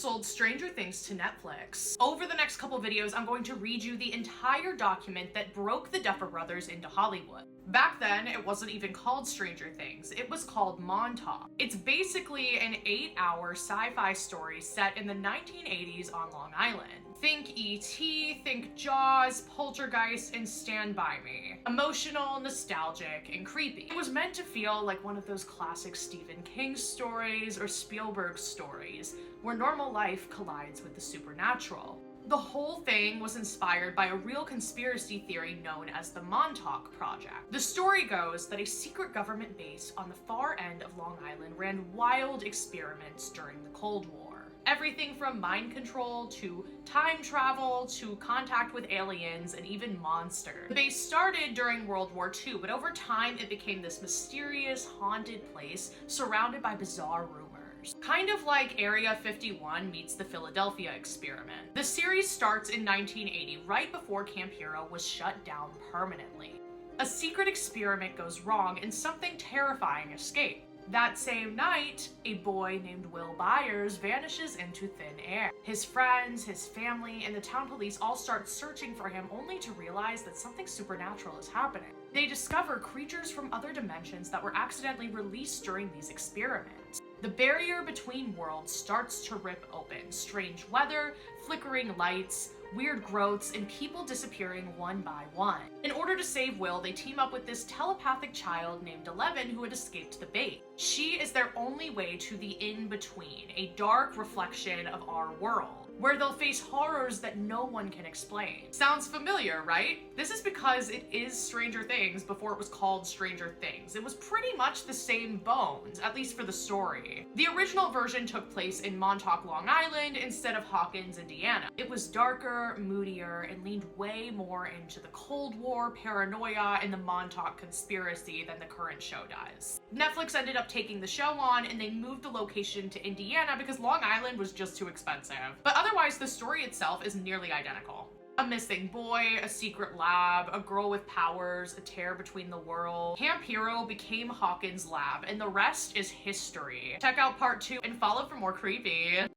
sold Stranger Things to Netflix. Over the next couple videos, I'm going to read you the entire document that broke the Duffer Brothers into Hollywood. Back then, it wasn't even called Stranger Things, it was called Montauk. It's basically an 8-hour sci-fi story set in the 1980s on Long Island. Think E.T., think Jaws, Poltergeist, and Stand By Me. Emotional, nostalgic, and creepy. It was meant to feel like one of those classic Stephen King stories or Spielberg stories, where normal life collides with the supernatural. The whole thing was inspired by a real conspiracy theory known as the Montauk Project. The story goes that a secret government base on the far end of Long Island ran wild experiments during the Cold War. Everything from mind control to time travel to contact with aliens and even monsters. The base started during World War II, but over time it became this mysterious, haunted place surrounded by bizarre rumors. Kind of like Area 51 meets the Philadelphia experiment. The series starts in 1980, right before Camp Hero was shut down permanently. A secret experiment goes wrong and something terrifying escapes. That same night, a boy named Will Byers vanishes into thin air. His friends, his family, and the town police all start searching for him only to realize that something supernatural is happening. They discover creatures from other dimensions that were accidentally released during these experiments. The barrier between worlds starts to rip open. Strange weather, flickering lights, weird growths, and people disappearing one by one. In order to save Will, they team up with this telepathic child named Eleven who had escaped the base. She is their only way to the in-between, a dark reflection of our world, where they'll face horrors that no one can explain. Sounds familiar, right? This is because it is Stranger Things before it was called Stranger Things. It was pretty much the same bones, at least for the story. The original version took place in Montauk, Long Island, instead of Hawkins, Indiana. It was darker, moodier, and leaned way more into the Cold War, paranoia, and the Montauk conspiracy than the current show does. Netflix ended up taking the show on, and they moved the location to Indiana because Long Island was just too expensive. But otherwise, the story itself is nearly identical. A missing boy, a secret lab, a girl with powers, a tear between the world. Camp Hero became Hawkins' lab, and the rest is history. Check out part 2 and follow for more creepy.